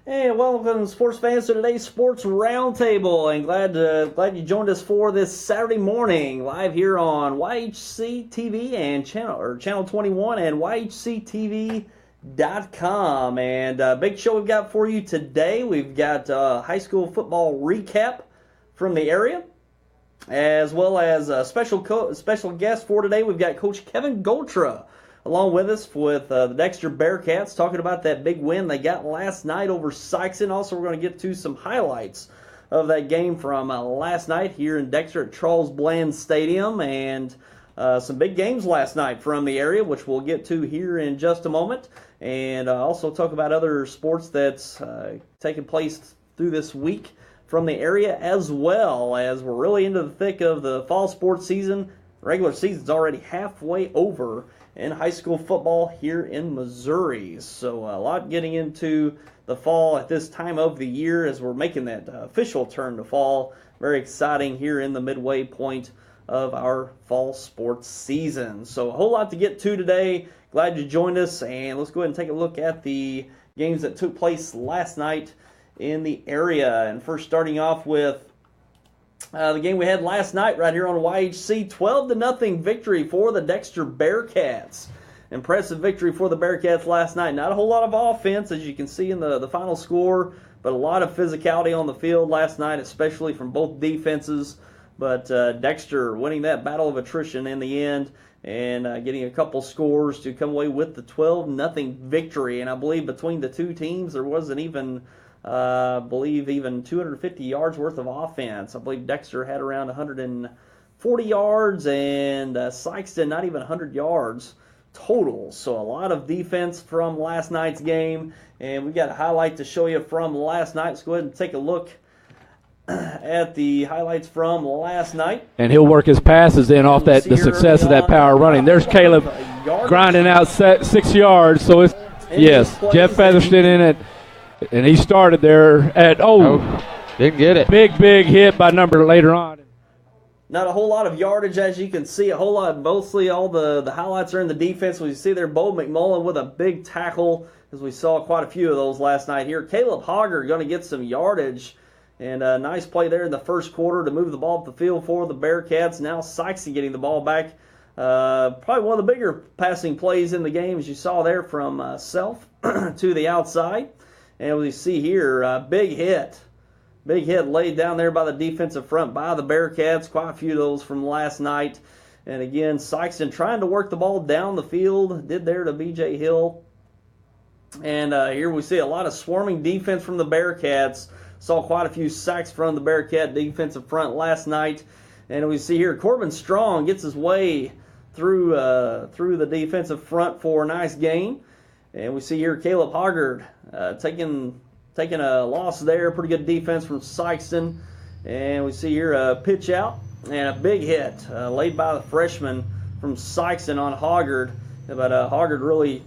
Hey, welcome, sports fans, to today's Sports Roundtable, and glad you joined us for this Saturday morning, live here on YHC TV and channel 21 and YHCTV.com. And big show we've got for you today. We've got high school football recap from the area, as well as a special guest for today. We've got Coach Kevin Goltra along with us with the Dexter Bearcats, talking about that big win they got last night over Sikeston. Also, we're going to get to some highlights of that game from last night here in Dexter at Charles Bland Stadium, and some big games last night from the area, which we'll get to here in just a moment, and also talk about other sports that's taking place through this week from the area, as well as we're really into the thick of the fall sports season. Regular season's already halfway over in high school football here in Missouri. So a lot getting into the fall at this time of the year as we're making that official turn to fall. Very exciting here in the midway point of our fall sports season. So a whole lot to get to today. Glad you joined us, and let's go ahead and take a look at the games that took place last night in the area. And first, starting off with the game we had last night right here on YHC, 12-0 victory for the Dexter Bearcats. Impressive victory for the Bearcats last night. Not a whole lot of offense, as you can see in the final score, but a lot of physicality on the field last night, especially from both defenses. But Dexter winning that battle of attrition in the end and getting a couple scores to come away with the 12-0 victory. And I believe between the two teams there wasn't even even 250 yards worth of offense. I believe Dexter had around 140 yards and Sikeston not even 100 yards total. So a lot of defense from last night's game, and we've got a highlight to show you from last night. Let's go ahead and take a look at the highlights from last night. And he'll work his passes in off the success of that power running. There's Caleb grinding out 6 yards. So it's, yes, Jeff Featherston in it. And he started there at, didn't get it. Big hit by number later on. Not a whole lot of yardage, as you can see. A whole lot, mostly all the highlights are in the defense. We see there Bo McMullen with a big tackle, as we saw quite a few of those last night here. Caleb Hogger going to get some yardage, and a nice play there in the first quarter to move the ball up the field for the Bearcats. Now Sikeston getting the ball back. Probably one of the bigger passing plays in the game, as you saw there, from Self to the outside. And we see here, big hit laid down there by the defensive front by the Bearcats. Quite a few of those from last night. And again, Sikeston trying to work the ball down the field. Did there to B.J. Hill. And here we see a lot of swarming defense from the Bearcats. Saw quite a few sacks from the Bearcat defensive front last night. And we see here Corbin Strong gets his way through the defensive front for a nice gain. And we see here Caleb Hoggard taking a loss there. Pretty good defense from Sikeston. And we see here a pitch out and a big hit laid by the freshman from Sikeston on Hoggard. But Hoggard really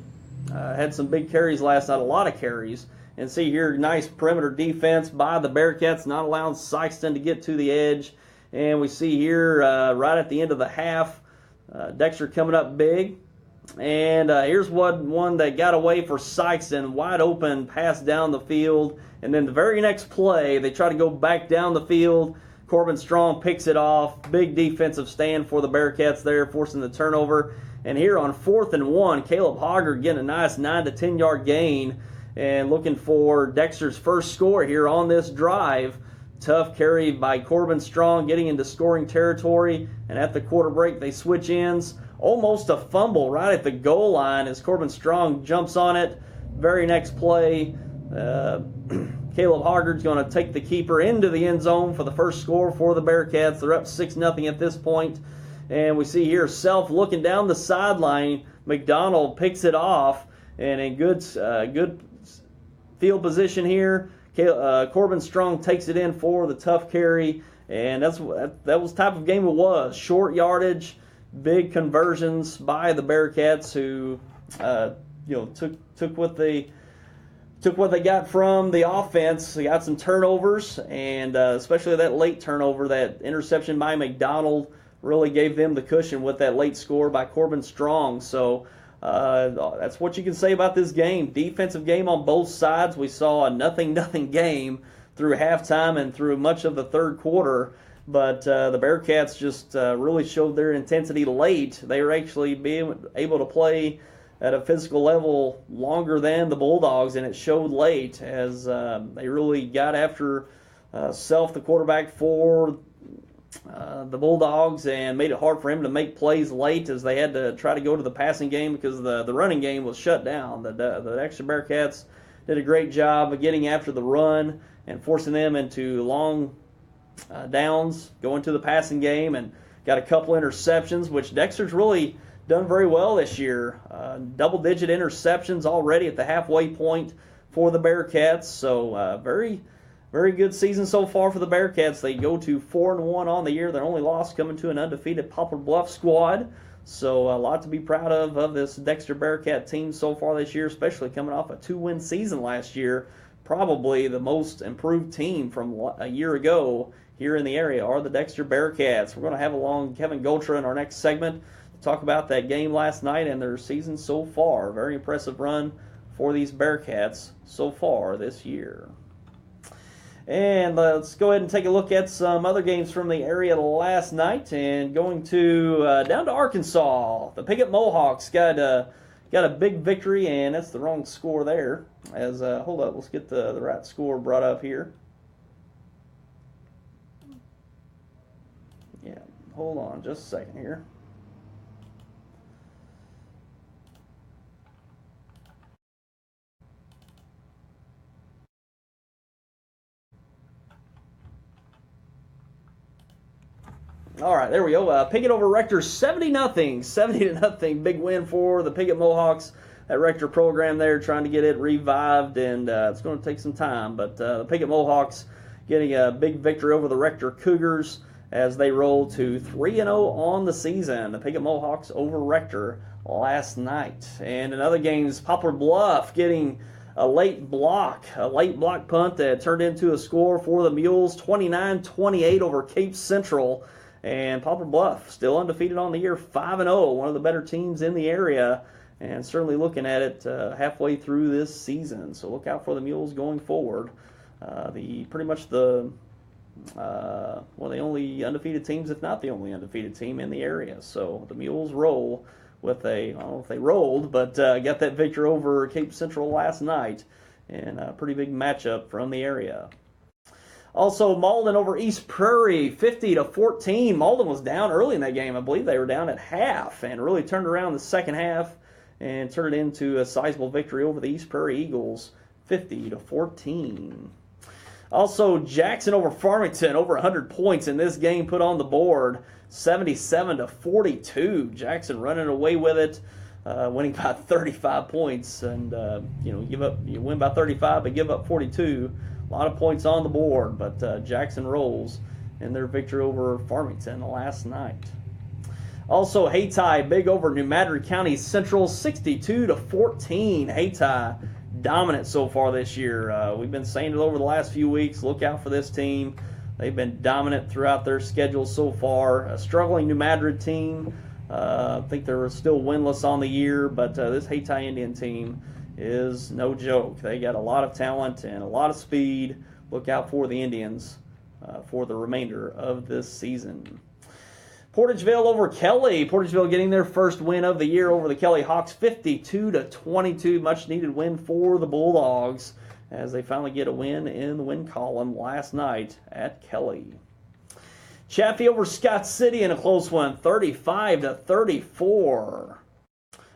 had some big carries last night, a lot of carries. And see here, nice perimeter defense by the Bearcats, not allowing Sikeston to get to the edge. And we see here right at the end of the half, Dexter coming up big. And here's one that got away for Sikeston, wide open pass down the field. And then the very next play, they try to go back down the field. Corbin Strong picks it off. Big defensive stand for the Bearcats there, forcing the turnover. And here on 4th and 1, Caleb Hogger getting a nice 9 to 10 yard gain and looking for Dexter's first score here on this drive. Tough carry by Corbin Strong, getting into scoring territory. And at the quarter break, they switch ends. Almost a fumble right at the goal line as Corbin Strong jumps on it. Very next play, Caleb Hoggard's going to take the keeper into the end zone for the first score for the Bearcats. They're up 6-0 at this point. And we see here Self looking down the sideline. McDonald picks it off. And in good field position here, Corbin Strong takes it in for the tough carry. And that was the type of game it was. Short yardage. Big conversions by the Bearcats, who took what they got from the offense. They got some turnovers, and especially that late turnover, that interception by McDonald really gave them the cushion with that late score by Corbin Strong. So That's what you can say about this game. Defensive game on both sides. We saw a nothing game through halftime and through much of the third quarter. But the Bearcats just really showed their intensity late. They were actually being able to play at a physical level longer than the Bulldogs, and it showed late as they really got after Self, the quarterback for the Bulldogs, and made it hard for him to make plays late as they had to try to go to the passing game because the running game was shut down. The Dexter Bearcats did a great job of getting after the run and forcing them into long downs, going to the passing game, and got a couple interceptions, which Dexter's really done very well this year. Double-digit interceptions already at the halfway point for the Bearcats. So very, very good season so far for the Bearcats. They go to 4-1 on the year. Their only loss coming to an undefeated Poplar Bluff squad. So a lot to be proud of this Dexter Bearcat team so far this year, especially coming off a 2-win season last year. Probably the most improved team from a year ago here in the area are the Dexter Bearcats. We're going to have along Kevin Goltra in our next segment to talk about that game last night and their season so far. Very impressive run for these Bearcats so far this year. And let's go ahead and take a look at some other games from the area last night. And going to down to Arkansas, the Piggott Mohawks got a big victory, and that's the wrong score there. As hold up, let's get the right score brought up here. Yeah, hold on just a second here. All right, there we go. Piggott over Rector 70-0. 70-0. Big win for the Piggott Mohawks. That Rector program there, trying to get it revived, and it's going to take some time. But the Piggott Mohawks getting a big victory over the Rector Cougars as they roll to 3-0 on the season. The Piggott Mohawks over Rector last night. And in other games, Poplar Bluff getting a late block punt that turned into a score for the Mules, 29-28 over Cape Central. And Poplar Bluff still undefeated on the year, 5-0, one of the better teams in the area, and certainly looking at it halfway through this season. So look out for the Mules going forward. One of the only undefeated teams, if not the only undefeated team in the area. So the Mules roll with I don't know if they rolled, but got that victory over Cape Central last night, and a pretty big matchup from the area. Also, Malden over East Prairie, 50-14. Malden was down early in that game. I believe they were down at half and really turned around the second half and turned it into a sizable victory over the East Prairie Eagles, 50-14. Also, Jackson over Farmington, over 100 points in this game put on the board, 77-42. Jackson running away with it, winning by 35 points, and you win by 35 but give up 42. A lot of points on the board, but Jackson rolls in their victory over Farmington last night. Also, Hayti big over New Madrid County Central, 62-14. Hayti dominant so far this year. We've been saying it over the last few weeks. Look out for this team. They've been dominant throughout their schedule so far. A struggling New Madrid team. I think they're still winless on the year, but this Hayti Indian team is no joke. They got a lot of talent and a lot of speed. Look out for the Indians for the remainder of this season. Portageville over Kelly. Portageville getting their first win of the year over the Kelly Hawks, 52-22. Much needed win for the Bulldogs as they finally get a win in the win column last night at Kelly. Chaffee over Scott City in a close one, 35-34.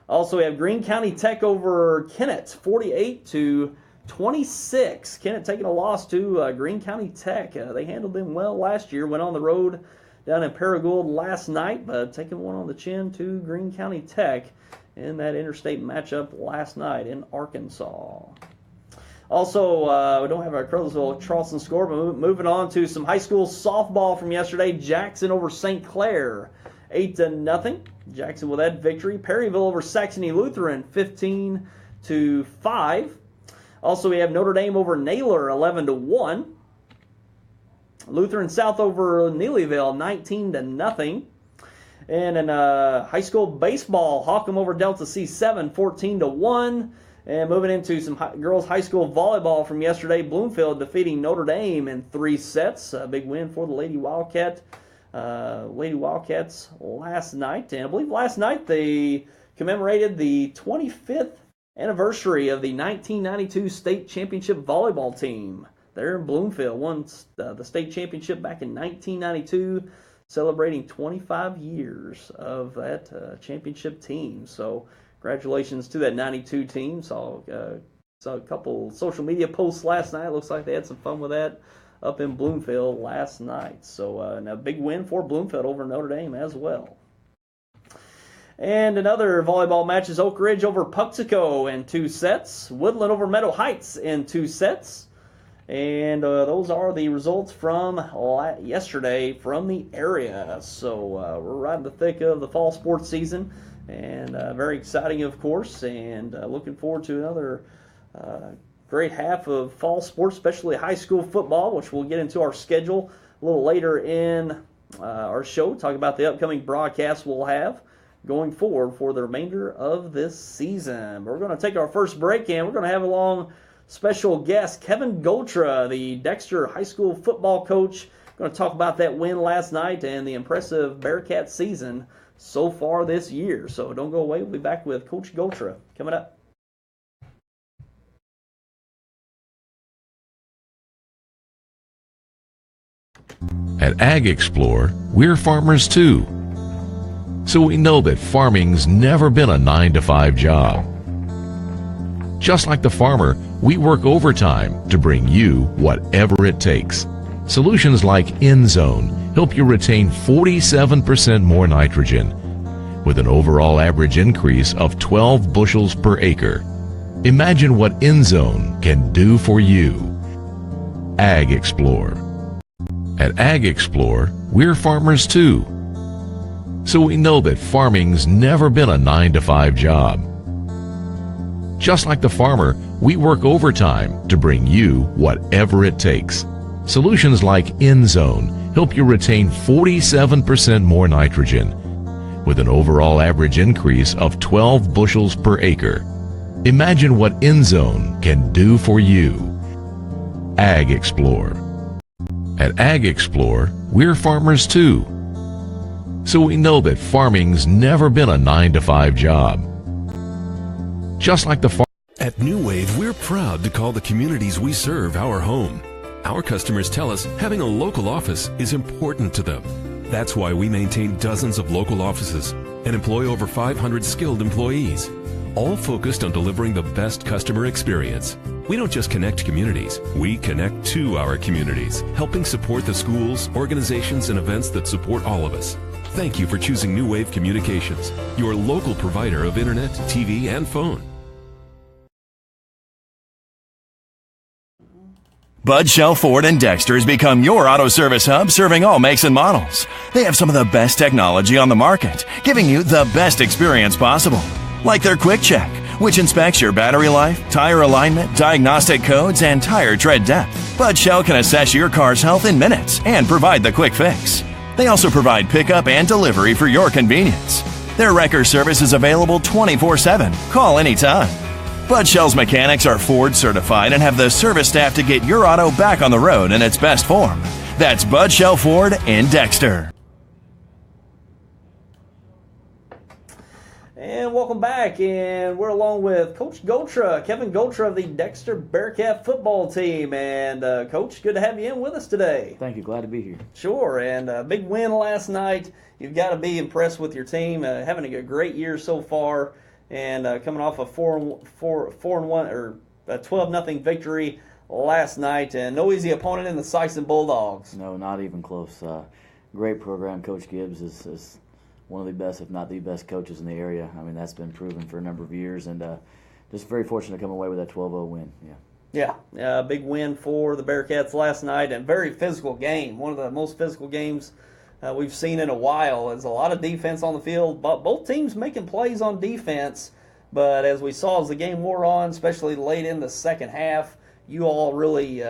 Also, we have Greene County Tech over Kennett, 48-26. Kennett taking a loss to Greene County Tech. They handled them well last year. Went on the road down in Paragould last night, but taking one on the chin to Greene County Tech in that interstate matchup last night in Arkansas. Also, we don't have our Charleston score, but moving on to some high school softball from yesterday. Jackson over St. Clair, 8-0. Jackson with that victory. Perryville over Saxony Lutheran, 15-5. Also, we have Notre Dame over Naylor, 11-1. Lutheran South over Neelyville, 19-0. And in high school baseball, Hawkham over Delta C7, 14-1. And moving into some girls high school volleyball from yesterday, Bloomfield defeating Notre Dame in 3 sets. A big win for the Lady Wildcats last night. And I believe last night they commemorated the 25th anniversary of the 1992 state championship volleyball team. There in Bloomfield won the state championship back in 1992, celebrating 25 years of that championship team. So congratulations to that 92 team. Saw a couple social media posts last night. Looks like they had some fun with that up in Bloomfield last night. So a big win for Bloomfield over Notre Dame as well. And another volleyball matches, Oak Ridge over Puxico in 2 sets. Woodland over Meadow Heights in 2 sets. And those are the results from yesterday from the area. So we're right in the thick of the fall sports season. And very exciting, of course. And looking forward to another great half of fall sports, especially high school football, which we'll get into our schedule a little later in our show. Talk about the upcoming broadcasts we'll have going forward for the remainder of this season. We're going to take our first break, and we're going to have along special guest Kevin Goltra, the Dexter High School football coach. We're going to talk about that win last night and the impressive Bearcat season so far this year. So don't go away. We'll be back with Coach Goltra coming up. At Ag Explore, we're farmers too. So we know that farming's never been a 9-to-5 job. Just like the farmer, we work overtime to bring you whatever it takes. Solutions like InZone help you retain 47% more nitrogen with an overall average increase of 12 bushels per acre. Imagine what InZone can do for you. Ag Explore. At Ag Explore, we're farmers too. So we know that farming's never been a 9-to-5 job. Just like the farmer, we work overtime to bring you whatever it takes. Solutions like InZone help you retain 47% more nitrogen with an overall average increase of 12 bushels per acre. Imagine what InZone can do for you. Ag Explore. At Ag Explore, we're farmers too. So we know that farming's never been a 9-to-5 job. Just like the farm. At New Wave, we're proud to call the communities we serve our home. Our customers tell us having a local office is important to them. That's why we maintain dozens of local offices and employ over 500 skilled employees, all focused on delivering the best customer experience. We don't just connect communities, we connect to our communities, helping support the schools, organizations, and events that support all of us. Thank you for choosing New Wave Communications, your local provider of internet, TV, and phone. Bud Shell Ford and Dexter has become your auto service hub, serving all makes and models. They have some of the best technology on the market, giving you the best experience possible. Like their Quick Check, which inspects your battery life, tire alignment, diagnostic codes, and tire tread depth. Bud Shell can assess your car's health in minutes and provide the quick fix. They also provide pickup and delivery for your convenience. Their wrecker service is available 24/7. Call anytime. Bud Shell's mechanics are Ford certified and have the service staff to get your auto back on the road in its best form. That's Bud Shell Ford in Dexter. And welcome back, and we're along with Coach Goltra, Kevin Goltra of the Dexter Bearcat football team. And Coach, good to have you in with us today. Thank you, glad to be here. Sure, and a big win last night. You've got to be impressed with your team, having a great year so far, and coming off a 4-1 or a 12-0 victory last night, and no easy opponent in the Sikeston Bulldogs. No, not even close. Great program. Coach Gibbs is one of the best, if not the best, coaches in the area. I mean, that's been proven for a number of years, and just very fortunate to come away with that 12-0 win. Yeah, big win for the Bearcats last night, and very physical game. One of the most physical games we've seen in a while. There's a lot of defense on the field, but both teams making plays on defense. But as we saw as the game wore on, especially late in the second half, you all really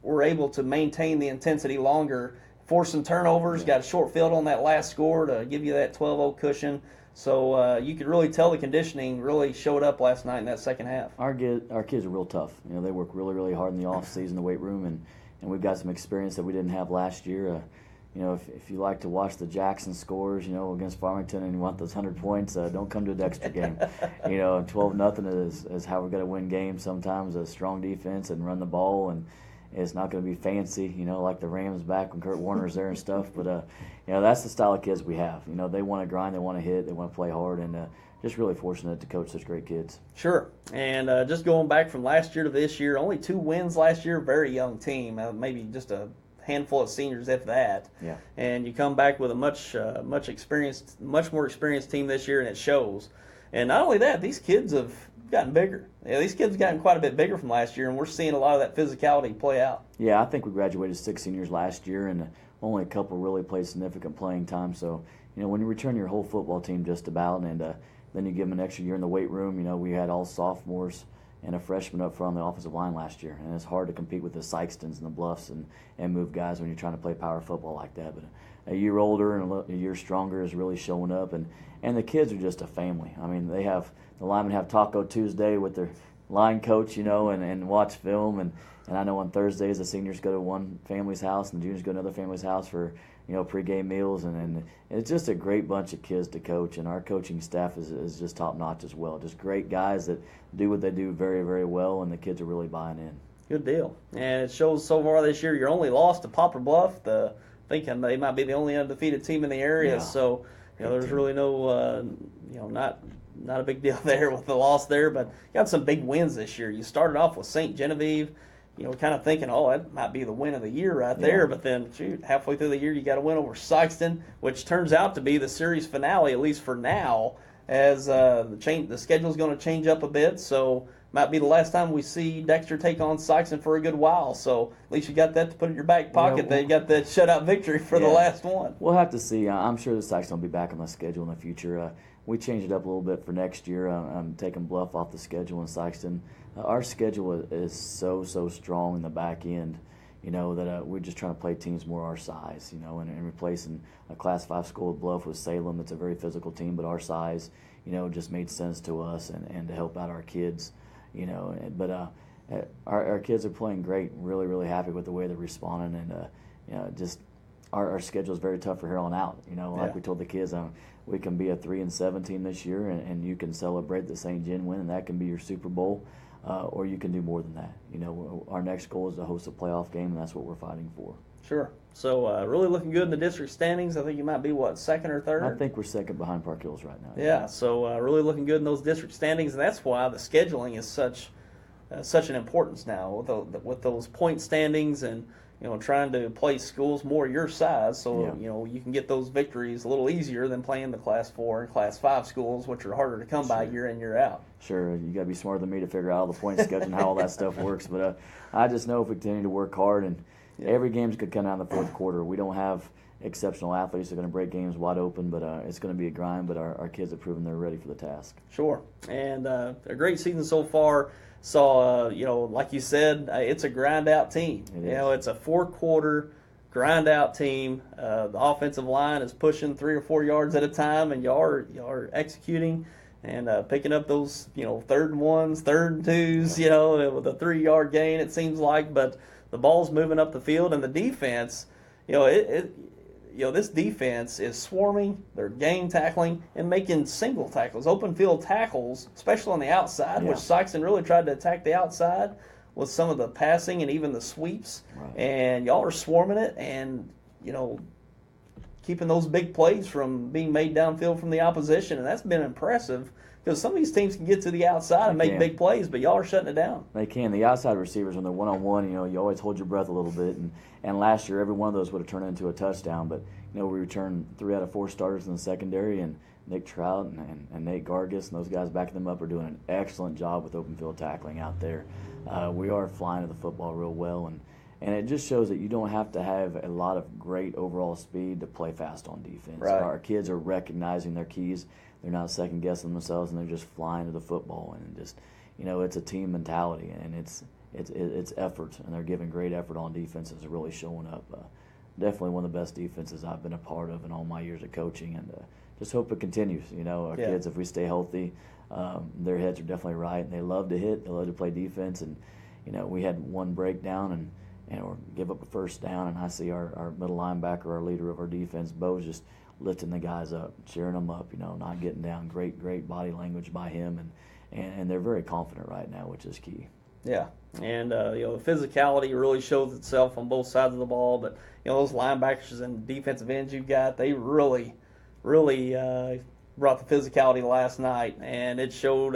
were able to maintain the intensity longer. forced some turnovers, got a short field on that last score to give you that 12-0 cushion. So you could really tell the conditioning really showed up last night in that second half. Our kids are real tough. They work really, really hard in the off season, the weight room, and we've got some experience that we didn't have last year. If you like to watch the Jackson scores, against Farmington, and you want those 100 points, don't come to a Dexter game. 12-0 is how we're going to win games. Sometimes a strong defense and run the ball, and it's not going to be fancy, like the Rams back when Kurt Warner's there and stuff. But that's the style of kids we have. They want to grind, they want to hit, they want to play hard, and just really fortunate to coach such great kids. Sure. And just going back from last year to this year, only 2 wins last year. Very young team, maybe just a handful of seniors, if that. Yeah. And you come back with a much more experienced team this year, and it shows. And not only that, these kids have gotten bigger. These kids have gotten quite a bit bigger from last year, and we're seeing a lot of that physicality play out. Yeah, I think we graduated 6 seniors last year, and only a couple really played significant playing time. So, when you return your whole football team just about, and then you give them an extra year in the weight room, we had all sophomores and a freshman up front on the offensive line last year. And it's hard to compete with the Sikestons and the Bluffs and move guys when you're trying to play power football like that. But a year older and a year stronger is really showing up. And the kids are just a family. I mean, the linemen have Taco Tuesday with their line coach, and watch film. And I know on Thursdays the seniors go to one family's house and the juniors go to another family's house for, pregame meals. And it's just a great bunch of kids to coach. And our coaching staff is just top-notch as well. Just great guys that do what they do very, very well, and the kids are really buying in. Good deal. And it shows so far this year you're only lost to Poplar Bluff. Thinking they might be the only undefeated team in the area. Yeah. So, there's really no, not a big deal there with the loss there. But you got some big wins this year. You started off with St. Genevieve, kind of thinking, that might be the win of the year right there. But then, halfway through the year, you got a win over Sikeston, which turns out to be the series finale, at least for now, as the schedule's going to change up a bit. So, might be the last time we see Dexter take on Sikeston for a good while. So, at least you got that to put in your back pocket. That you got that shutout victory for the last one. We'll have to see. I'm sure the Sikeston will be back on the schedule in the future. We changed it up a little bit for next year. I'm taking Bluff off the schedule in Sikeston. Our schedule is so strong in the back end, that we're just trying to play teams more our size, and replacing a Class 5 school with Bluff with Salem. It's a very physical team, but our size, just made sense to us and to help out our kids, But our kids are playing great. Really, really happy with the way they're responding, and just our schedule is very tough for here on out. Like we told the kids, we can be a 3-7 team this year, and you can celebrate the St. Gen win, and that can be your Super Bowl. Or you can do more than that. Our next goal is to host a playoff game, and that's what we're fighting for. Sure. So really looking good in the district standings. I think you might be, second or third? I think we're second behind Park Hills right now. Yeah, so really looking good in those district standings, and that's why the scheduling is such an importance now with those point standings and trying to play schools more your size, so you can get those victories a little easier than playing the Class 4 and Class 5 schools, which are harder to come by year in, year out. Sure, you got to be smarter than me to figure out all the point schedule and how all that stuff works. But I just know if we continue to work hard, and every game's going to come down in the fourth quarter. We don't have exceptional athletes that are going to break games wide open, but it's going to be a grind. But our kids have proven they're ready for the task. Sure, and a great season so far. So, like you said, it's a grind-out team. It's a 4-quarter grind-out team. The offensive line is pushing 3 or 4 yards at a time, and y'all are executing and picking up those, 3rd and 1s, 3rd and 2s, with a 3-yard gain, it seems like. But the ball's moving up the field, and the defense, this defense is swarming. They're gang tackling and making single tackles, open field tackles, especially on the outside, which Sikeston really tried to attack the outside with some of the passing and even the sweeps. Right. And y'all are swarming it and, keeping those big plays from being made downfield from the opposition. And that's been impressive because some of these teams can get to the outside and make big plays, but y'all are shutting it down. They can. The outside receivers, when they're one-on-one, you always hold your breath a little bit. And last year, every one of those would have turned into a touchdown. But, we returned 3 out of 4 starters in the secondary, and Nick Trout and Nate Gargis and those guys backing them up are doing an excellent job with open field tackling out there. We are flying to the football real well, and it just shows that you don't have to have a lot of great overall speed to play fast on defense. Right. Our kids are recognizing their keys. They're not second-guessing themselves, and they're just flying to the football. And just, it's a team mentality, and it's effort, and they're giving great effort on defense. It's really showing up. definitely one of the best defenses I've been a part of in all my years of coaching, and just hope it continues. Our kids, if we stay healthy, their heads are definitely right, and they love to hit, they love to play defense, and we had one breakdown or give up a first down, and I see our middle linebacker, our leader of our defense, Bo's just lifting the guys up, cheering them up, not getting down. Great body language by him, and they're very confident right now, which is key. Yeah, and the physicality really shows itself on both sides of the ball. But those linebackers and defensive ends you've got, they really brought the physicality last night, and it showed.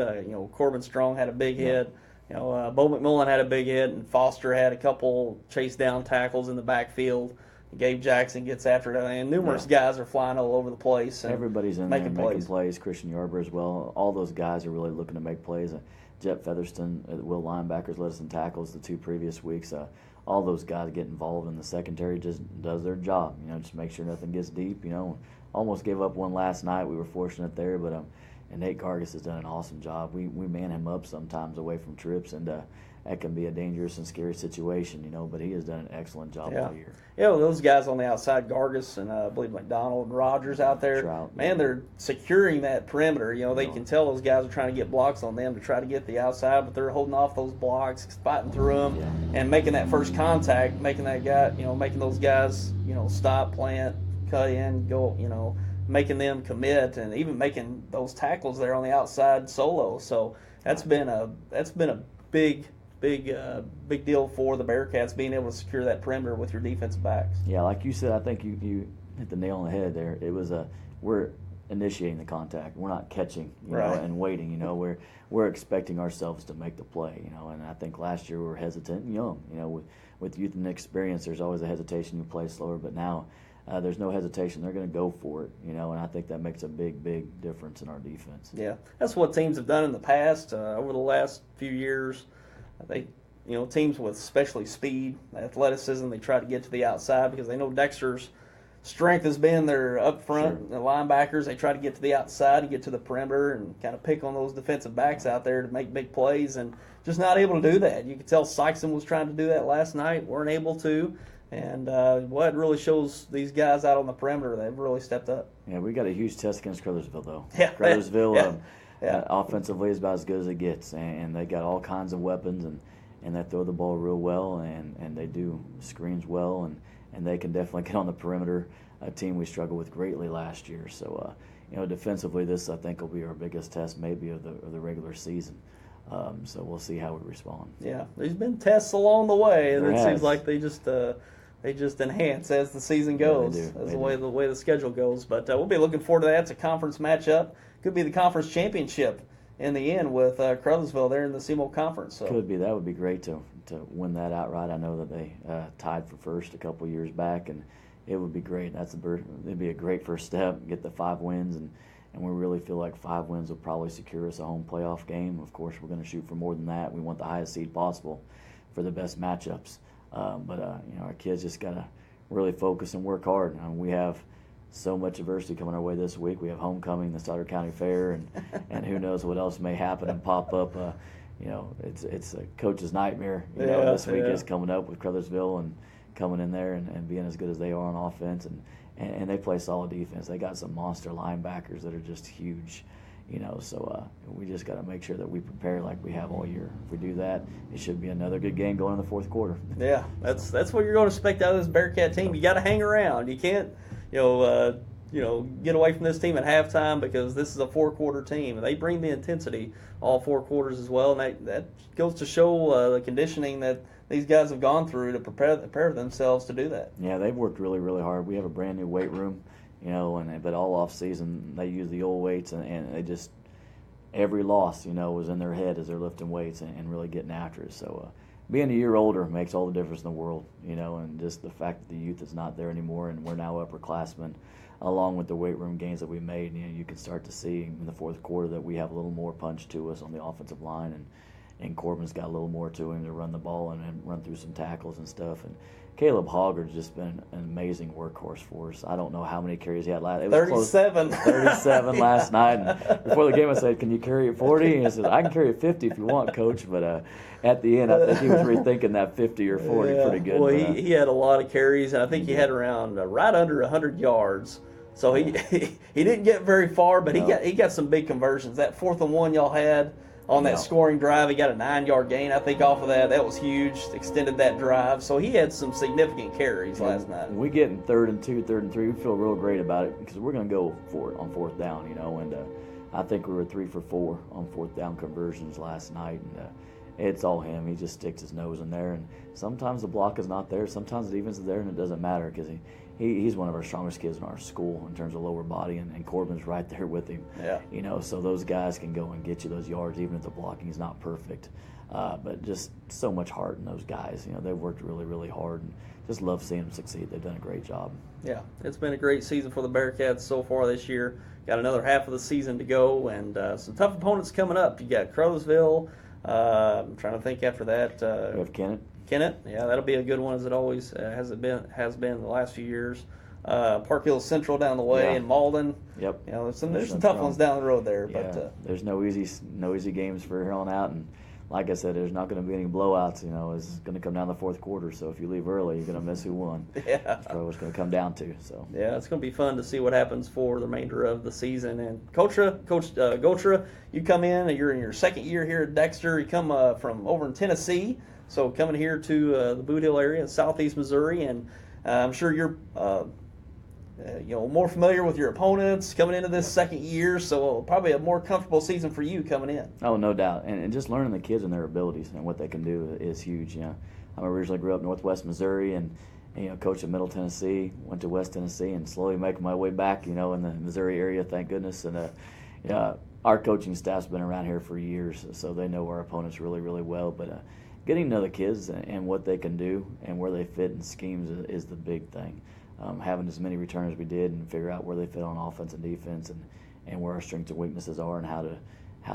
Corbin Strong had a big hit. Bo McMullen had a big hit, and Foster had a couple chase down tackles in the backfield. Gabe Jackson gets after it, and numerous guys are flying all over the place. And everybody's in there making plays. Christian Yarber as well. All those guys are really looking to make plays. Jet Featherston, Will linebackers led us in tackles the 2 previous weeks. All those guys get involved in the secondary, just does their job. Just make sure nothing gets deep. Almost gave up one last night. We were fortunate there, but and Nate Gargis has done an awesome job. We man him up sometimes away from trips, and that can be a dangerous and scary situation, but he has done an excellent job all year. Those guys on the outside, Gargis and I believe McDonald and Rogers out there, Trout, they're securing that perimeter. They can tell those guys are trying to get blocks on them to try to get the outside, but they're holding off those blocks, fighting through them, and making that first contact, making that guy, making those guys, stop, plant, cut in, go, making them commit, and even making those tackles there on the outside solo. So that's been a big deal for the Bearcats, being able to secure that perimeter with your defensive backs. Yeah, like you said, I think you hit the nail on the head there. It was we're initiating the contact. We're not catching, and waiting. We're expecting ourselves to make the play. And I think last year we were hesitant and young. With youth and experience, there's always a hesitation. You play slower, but now there's no hesitation. They're going to go for it, and I think that makes a big difference in our defense. Yeah, that's what teams have done in the past over the last few years. They, teams with especially speed, athleticism, they try to get to the outside because they know Dexter's strength has been their up front, the linebackers. They try to get to the outside and get to the perimeter and kind of pick on those defensive backs out there to make big plays, and just not able to do that. You could tell Sikeston was trying to do that last night, weren't able to. And it really shows these guys out on the perimeter, they've really stepped up. Yeah, we got a huge test against Crothersville, though. Yeah, Crothersville offensively is about as good as it gets, and they got all kinds of weapons, and they throw the ball real well, and they do screens well, and they can definitely get on the perimeter, a team we struggled with greatly last year. So, defensively, this, I think, will be our biggest test maybe of the regular season. So we'll see how we respond. Yeah, there's been tests along the way, and There seems like they just enhance as the season goes, the way the schedule goes. But we'll be looking forward to that. It's a conference matchup. Could be the conference championship in the end with Crothersville there in the CMO Conference. So. Could be. That would be great to win that outright. I know that they tied for first a couple years back, and it would be great. It'd be a great first step, get the 5 wins, and we really feel like 5 wins will probably secure us a home playoff game. Of course, we're going to shoot for more than that. We want the highest seed possible for the best matchups. But our kids just got to really focus and work hard. We have so much adversity coming our way this week. We have homecoming, the Stoddard County Fair, and who knows what else may happen and pop up. It's a coach's nightmare. This week is coming up with Crothersville and coming in there and being as good as they are on offense, and they play solid defense. They got some monster linebackers that are just huge. So we just got to make sure that we prepare like we have all year. If we do that, it should be another good game going in the fourth quarter. Yeah, that's what you're going to expect out of this Bearcat team. You got to hang around. You can't, get away from this team at halftime because this is a 4-quarter team. They bring the intensity all 4 quarters as well, and that goes to show the conditioning that these guys have gone through to prepare themselves to do that. Yeah, they've worked really, really hard. We have a brand new weight room. But all off season they use the old weights, and they just every loss, was in their head as they're lifting weights and really getting after it. So being a year older makes all the difference in the world, and just the fact that the youth is not there anymore, and we're now upperclassmen, along with the weight room gains that we made. You can start to see in the fourth quarter that we have a little more punch to us on the offensive line, and Corbin's got a little more to him to run the ball and run through some tackles and stuff. And Caleb Hoggard's just been an amazing workhorse for us. I don't know how many carries he had last. It was 37. 37 last night. And before the game, I said, "Can you carry it 40?" And he said, "I can carry it 50 if you want, Coach." But at the end, I think he was rethinking that 50 or 40 pretty good. Well, he had a lot of carries, and I think he had around right under 100 yards. So he didn't get very far, but he got some big conversions. That 4th and 1 y'all had on that scoring drive, he got a 9-yard gain, I think, off of that. That was huge. Extended that drive. So he had some significant carries last night. When we get in 3rd and 2, 3rd and 3, we feel real great about it because we're going to go for it on 4th down, and I think we were 3 for 4 on 4th down conversions last night, and it's all him. He just sticks his nose in there, and sometimes the block is not there. Sometimes the defense is there, and it doesn't matter because he's one of our strongest kids in our school in terms of lower body, and Corbin's right there with him. Yeah. So those guys can go and get you those yards even if the blocking is not perfect. But just so much heart in those guys. They've worked really, really hard, and just love seeing them succeed. They've done a great job. Yeah, it's been a great season for the Bearcats so far this year. Got another half of the season to go, and some tough opponents coming up. You got Crothersville. I'm trying to think after that. We have Kennett. Yeah, that'll be a good one as it always has been the last few years. Park Hill Central down the way, and Malden. Yep. There's some tough ones down the road there. Yeah. But there's no easy games for here on out, and like I said, there's not going to be any blowouts. It's going to come down the 4th quarter. So if you leave early, you're going to miss who won. Yeah. That's probably what it's going to come down to. So yeah, it's going to be fun to see what happens for the remainder of the season. And Coach Goltra, you come in and you're in your 2nd year here at Dexter. You come from over in Tennessee, so coming here to the Boot Hill area in southeast Missouri, and I'm sure you're more familiar with your opponents coming into this 2nd year, so probably a more comfortable season for you coming in. Oh, no doubt. And just learning the kids and their abilities and what they can do is huge. I originally grew up northwest Missouri and coached at Middle Tennessee, went to West Tennessee, and slowly making my way back, in the Missouri area, thank goodness. And our coaching staff's been around here for years, so they know our opponents really, really well. But getting to know the kids and what they can do and where they fit in schemes is the big thing. Having as many returners as we did and figure out where they fit on offense and defense and where our strengths and weaknesses are and how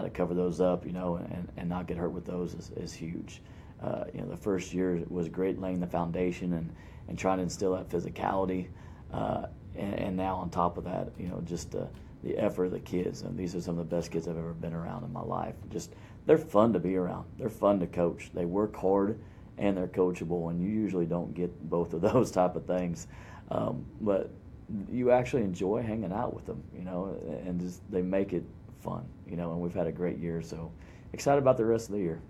to cover those up, and not get hurt with those is huge. The first year was great laying the foundation and trying to instill that physicality, and now on top of that, just the effort of the kids. And these are some of the best kids I've ever been around in my life. Just they're fun to be around. They're fun to coach. They work hard and they're coachable, and you usually don't get both of those type of things. But you actually enjoy hanging out with them, and just they make it fun, and we've had a great year. So excited about the rest of the year.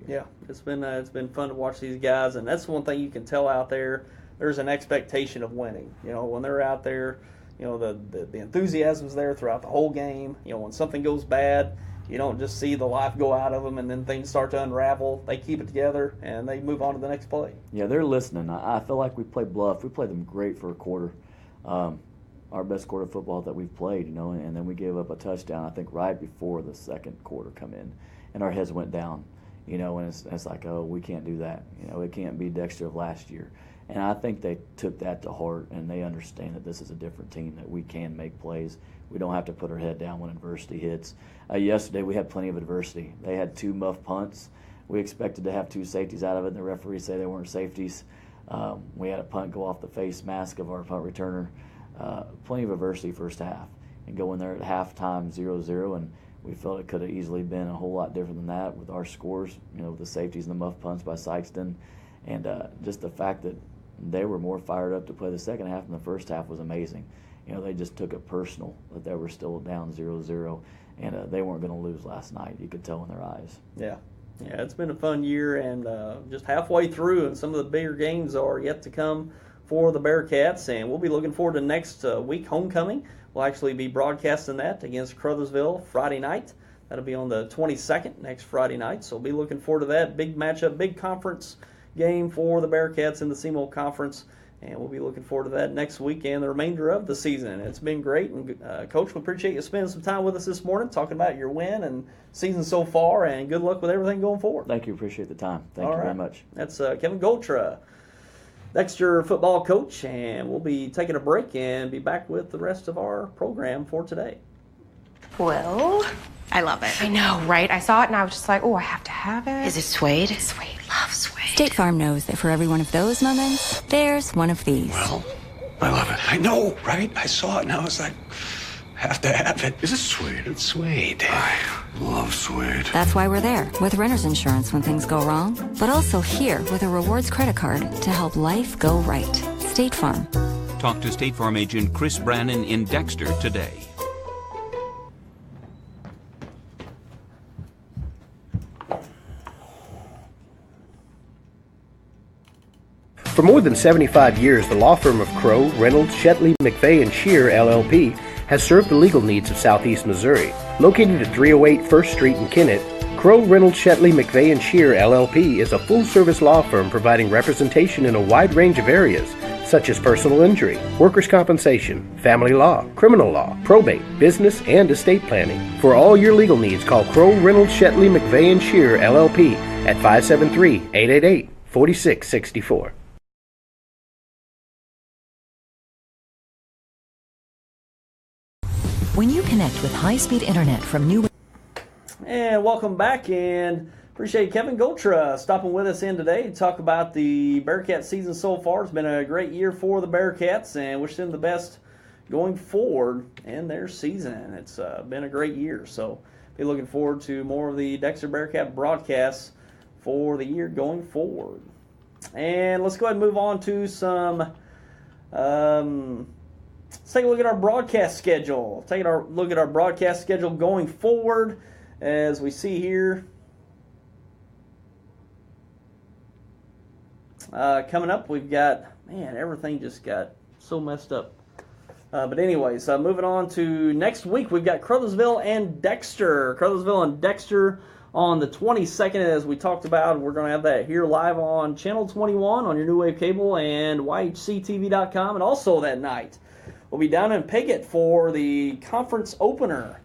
Yeah, it's been fun to watch these guys, and that's one thing you can tell out there. There's an expectation of winning. When they're out there, the enthusiasm's there throughout the whole game. When something goes bad, you don't just see the life go out of them and then things start to unravel. They keep it together and they move on to the next play. Yeah, they're listening. I feel like we played bluff. We played them great for a quarter. Our best quarter of football that we've played, and then we gave up a touchdown, I think, right before the 2nd quarter come in. And our heads went down, and it's like, oh, we can't do that. It can't be Dexter of last year. And I think they took that to heart, and they understand that this is a different team, that we can make plays. We don't have to put our head down when adversity hits. Yesterday we had plenty of adversity. They had 2 muff punts. We expected to have 2 safeties out of it, and the referees say they weren't safeties. We had a punt go off the face mask of our punt returner. Plenty of adversity first half. And go in there at halftime 0-0, and we felt it could have easily been a whole lot different than that with our scores, with the safeties and the muff punts by Sikeston. And just the fact that they were more fired up to play the second half than the first half was amazing. They just took it personal that they were still down 0-0, and they weren't going to lose last night. You could tell in their eyes. Yeah, it's been a fun year, and just halfway through, and some of the bigger games are yet to come for the Bearcats, and we'll be looking forward to next week homecoming. We'll actually be broadcasting that against Crothersville Friday night. That'll be on the 22nd, next Friday night, so we'll be looking forward to that. Big matchup, big conference game for the Bearcats in the CMO Conference, and we'll be looking forward to that next week and the remainder of the season. It's been great, and Coach, we appreciate you spending some time with us this morning, talking about your win and season so far, and good luck with everything going forward. Thank you. Appreciate the time. Thank you very much. That's Kevin Goltra, Dexter football coach, and we'll be taking a break and be back with the rest of our program for today. Well, I love it. I know, right? I saw it and I was just like, oh, I have to have it. Is it suede? Suede. Love suede. State Farm knows that for every one of those moments, there's one of these. Well, I love it. I know, right? I saw it and I was like, have to have it. Is it suede? It's suede. I love suede. That's why we're there with renter's insurance when things go wrong, but also here with a rewards credit card to help life go right. State Farm. Talk to State Farm agent Chris Brannon in Dexter today. For more than 75 years, the law firm of Crowe, Reynolds, Shetley, McVeigh, and Shear, LLP, has served the legal needs of Southeast Missouri. Located at 308 First Street in Kennett, Crowe, Reynolds, Shetley, McVeigh, and Shear, LLP is a full-service law firm providing representation in a wide range of areas, such as personal injury, workers' compensation, family law, criminal law, probate, business, and estate planning. For all your legal needs, call Crowe, Reynolds, Shetley, McVeigh, and Shear, LLP at 573-888-4664. When you connect with high-speed internet from New... And welcome back, and appreciate Kevin Goltra stopping with us in today to talk about the Bearcat season so far. It's been a great year for the Bearcats, and wish them the best going forward in their season. It's been a great year, so be looking forward to more of the Dexter Bearcat broadcasts for the year going forward. And let's go ahead and move on to some... let's take a look at our broadcast schedule. Taking a look at our broadcast schedule going forward. As we see here, coming up, we've got, man, everything just got so messed up. But anyways, moving on to next week, we've got Crothersville and Dexter. Crothersville and Dexter on the 22nd, as we talked about. We're going to have that here live on Channel 21 on your New Wave Cable and YHCTV.com. And also that night, we'll be down in Piggott for the conference opener.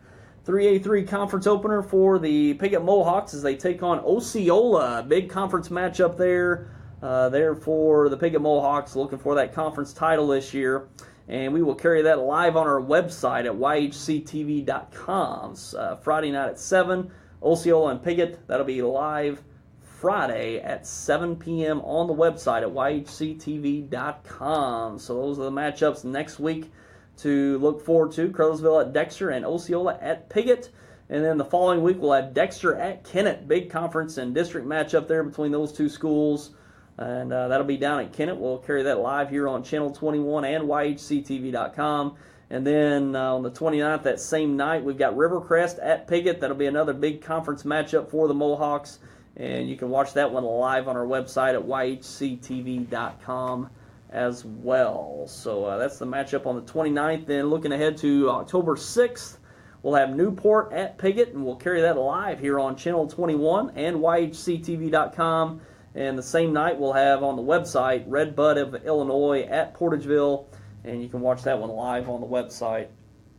3A3 conference opener for the Piggott Mohawks as they take on Osceola. Big conference matchup there. There for the Piggott Mohawks, looking for that conference title this year. And we will carry that live on our website at YHCTV.com. Friday night at 7, Osceola and Piggott. That'll be live Friday at 7 p.m. on the website at YHCTV.com. So those are the matchups next week to look forward to. Crothersville at Dexter and Osceola at Piggott. And then the following week we'll have Dexter at Kennett. Big conference and district matchup there between those two schools. And that'll be down at Kennett. We'll carry that live here on Channel 21 and YHCTV.com. And then on the 29th, that same night, we've got Rivercrest at Piggott. That'll be another big conference matchup for the Mohawks. And you can watch that one live on our website at YHCTV.com as well. So that's the matchup on the 29th. Then looking ahead to October 6th, we'll have Newport at Piggott, and we'll carry that live here on Channel 21 and YHCTV.com. And the same night, we'll have on the website Red Bud of Illinois at Portageville, and you can watch that one live on the website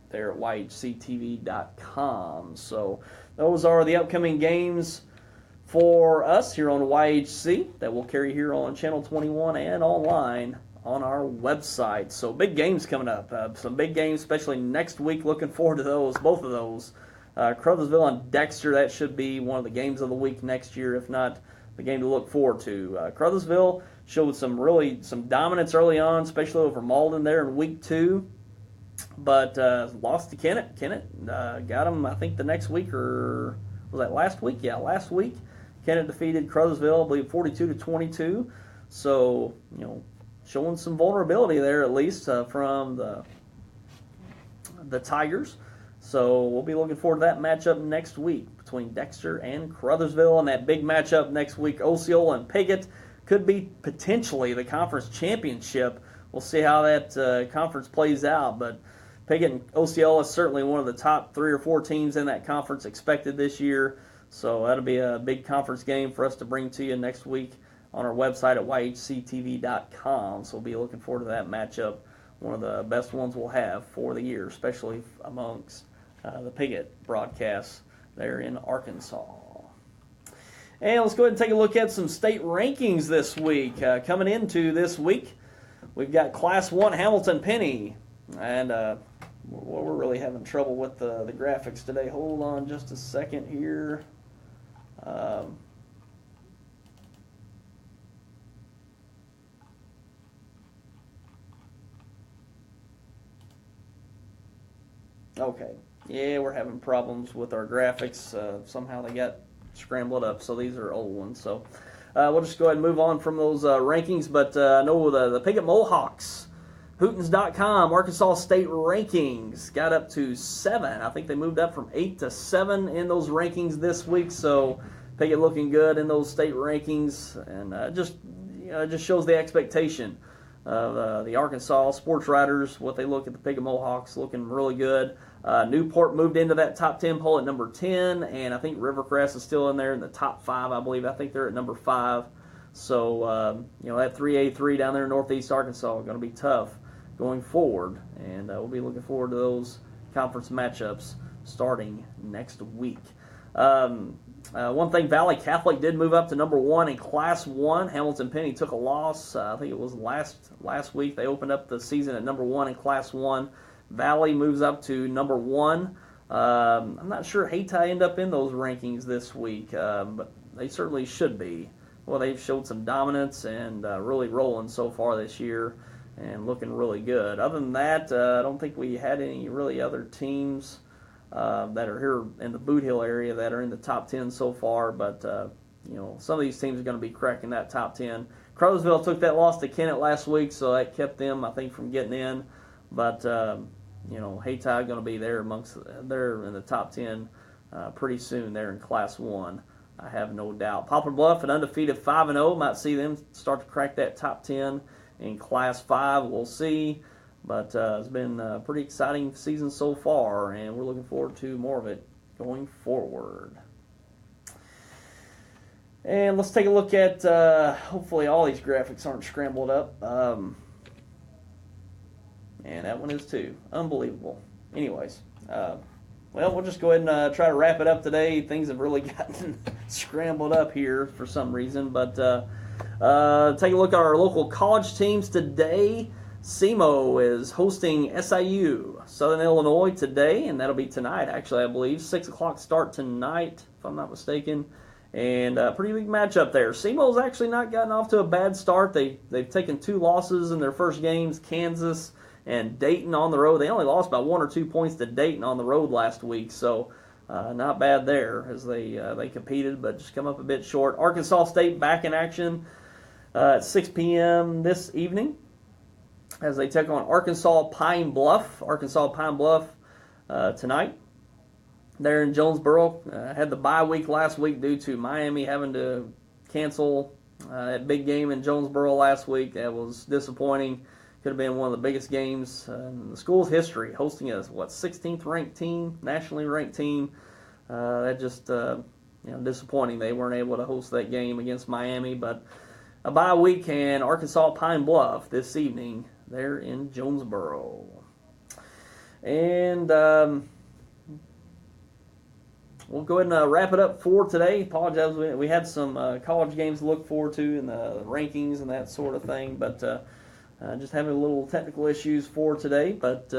there at YHCTV.com. So those are the upcoming games for us here on YHC that we'll carry here on Channel 21 and online on our website. So big games coming up. Some big games, especially next week. Looking forward to those, both of those. Crothersville and Dexter, that should be one of the games of the week next year, if not the game to look forward to. Crothersville showed some dominance early on, especially over Malden there in week 2. But lost to Kennett. Kennett got them, I think, the next week, or was that last week? Yeah, last week. Kennett defeated Crothersville, I believe, 42-22. So, showing some vulnerability there, at least, from the Tigers. So we'll be looking forward to that matchup next week between Dexter and Crothersville. And that big matchup next week, Osceola and Piggott, could be potentially the conference championship. We'll see how that conference plays out. But Piggott and Osceola is certainly one of the top 3 or 4 teams in that conference expected this year. So that'll be a big conference game for us to bring to you next week on our website at YHCTV.com. So we'll be looking forward to that matchup. One of the best ones we'll have for the year, especially amongst the Piggott broadcasts there in Arkansas. And let's go ahead and take a look at some state rankings this week. Coming into this week, we've got Class 1 Hamilton Penny. And we're really having trouble with the graphics today. Hold on just a second here. Okay. Yeah, we're having problems with our graphics. Somehow they got scrambled up, so these are old ones. So we'll just go ahead and move on from those rankings. But I know the Piggott Mohawks, Hootens.com, Arkansas State rankings got up to 7. I think they moved up from 8 to 7 in those rankings this week. So Piggott looking good in those state rankings, and it just shows the expectation of the Arkansas sports writers, what they look at the Piggott Mohawks, looking really good. Newport moved into that top 10 poll at number 10, and I think Rivercrest is still in there in the top 5, I believe. I think they're at number 5. So, that 3A3 down there in Northeast Arkansas is going to be tough going forward, and we'll be looking forward to those conference matchups starting next week. One thing, Valley Catholic did move up to number 1 in Class 1. Hamilton Penny took a loss. I think it was last week. They opened up the season at number 1 in Class 1. Valley moves up to number 1. I'm not sure Hayti end up in those rankings this week, but they certainly should be. Well, they've showed some dominance and really rolling so far this year and looking really good. Other than that, I don't think we had any really other teams that are here in the Boot Hill area that are in the top 10 so far, but some of these teams are going to be cracking that top 10. Crowsville took that loss to Kennett last week, so that kept them, I think, from getting in. But Hayti going to be there they're in the top 10 pretty soon there in Class 1. I have no doubt. Poplar Bluff, an undefeated 5-0, might see them start to crack that top 10 in Class 5. We'll see. But it's been a pretty exciting season so far, and we're looking forward to more of it going forward. And let's take a look at, hopefully all these graphics aren't scrambled up. And that one is too. Unbelievable. Anyways, well, we'll just go ahead and try to wrap it up today. Things have really gotten scrambled up here for some reason. But take a look at our local college teams today. SEMO is hosting SIU, Southern Illinois, today, and that'll be tonight, actually, I believe. 6 o'clock start tonight, if I'm not mistaken. And a pretty big matchup there. SEMO's actually not gotten off to a bad start. They've taken 2 losses in their first games, Kansas and Dayton on the road. They only lost by 1 or 2 points to Dayton on the road last week, so not bad there as they competed, but just come up a bit short. Arkansas State back in action at 6 p.m. this evening as they take on Arkansas Pine Bluff. Arkansas Pine Bluff tonight. There in Jonesboro. Had the bye week last week due to Miami having to cancel that big game in Jonesboro last week. That was disappointing. Could have been one of the biggest games in the school's history, hosting a 16th ranked team, nationally ranked team. That just disappointing. They weren't able to host that game against Miami, but a bye week and Arkansas Pine Bluff this evening there in Jonesboro. And we'll go ahead and wrap it up for today. Apologize, we had some college games to look forward to in the rankings and that sort of thing, but just having a little technical issues for today. But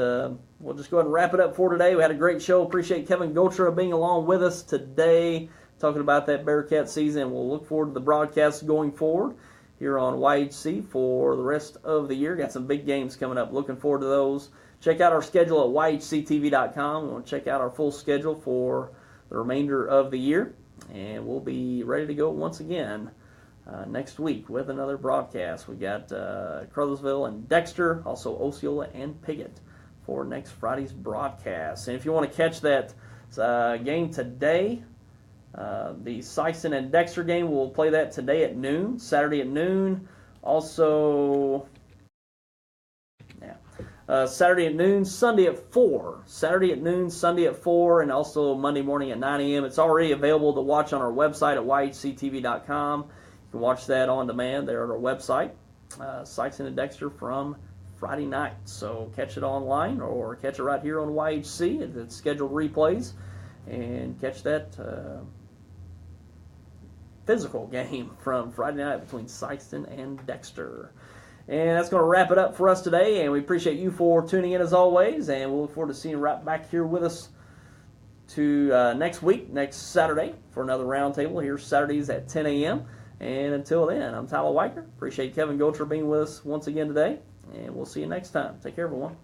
we'll just go ahead and wrap it up for today. We had a great show. Appreciate Kevin Goltra being along with us today, talking about that Bearcat season. We'll look forward to the broadcasts going forward here on YHC for the rest of the year. Got some big games coming up. Looking forward to those. Check out our schedule at YHCTV.com. We want to check out our full schedule for the remainder of the year, and we'll be ready to go once again next week with another broadcast. We got Crothersville and Dexter, also Osceola and Piggott for next Friday's broadcast. And if you want to catch that game today, the Sikeston and Dexter game, we'll play that today at noon, Saturday at noon. Also, Saturday at noon, Sunday at 4. Saturday at noon, Sunday at 4, and also Monday morning at 9 a.m. It's already available to watch on our website at yhctv.com. You can watch that on demand there at our website, Sikeston and Dexter from Friday night. So catch it online or catch it right here on YHC. It's scheduled replays, and catch that physical game from Friday night between Sikeston and Dexter. And that's going to wrap it up for us today, and we appreciate you for tuning in as always, and we'll look forward to seeing you right back here with us to next week, next Saturday, for another roundtable here Saturdays at 10 a.m. And until then, I'm Tyler Weicker. Appreciate Kevin Goltra being with us once again today, and we'll see you next time. Take care, everyone.